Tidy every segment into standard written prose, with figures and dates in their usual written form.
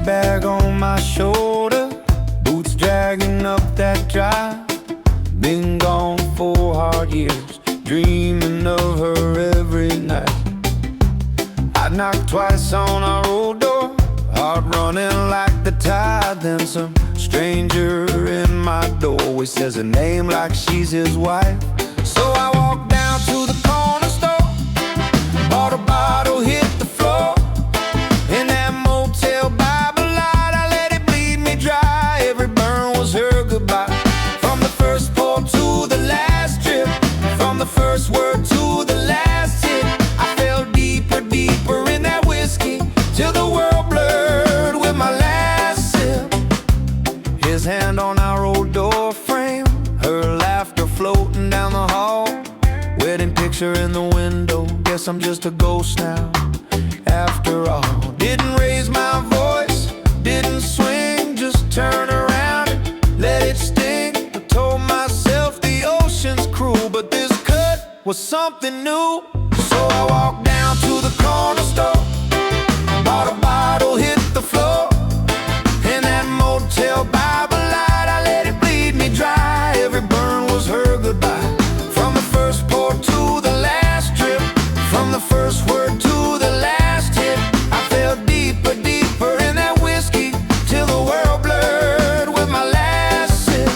bag on my shoulder, boots dragging up that drive. Been gone 4 hard years, dreaming of her every night. I knocked twice on our old door, heart running like the tide. Then some stranger in my doorway says her name like she's his wife. So I walked down to the corner store, bought a bottle, hit the floor. In that motel by the light, I let it bleed me dry. Every burn was her goodbye. From the first pour to the last drip, from the first word to the last hit, I fell deeper, deeper in that whiskey, till the world blurred with my last sip. His hand on our old door frame, her laughter floating down the hall. Wedding picture in the window, guess I'm just a ghost now, after all. Didn't raise my voice, didn't swing, just turn around and let it sting. I told myself the ocean's cruel, but this cut was something new. So I walked down to the corner store, bought a bottle, hit the floor. In that motel by the light, I let it bleed me dry. Every burn was her goodbye. From the first pour to the last drip, from the first word to the last hit, I fell deeper, deeper in that whiskey, till the world blurred with my last sip.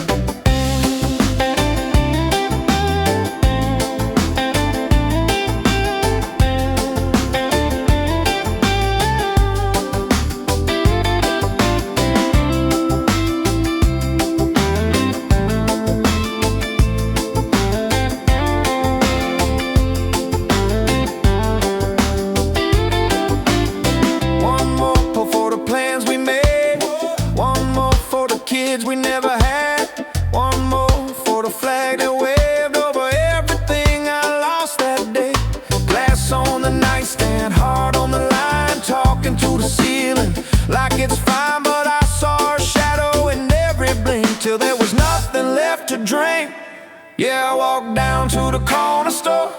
Kids we never had, one more for the flag that waved over everything I lost that day. Glass on the nightstand, heart on the line, talking to the ceiling like it's fine, but I saw her shadow in every blink, till there was nothing left to drink. Yeah, I walked down to the corner store,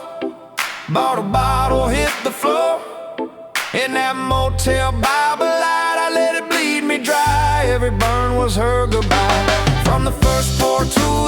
bought a bottle, hit the floor. In that motel by the light, I let it bleed me dry. Every burn was her goodbye. From the first pour to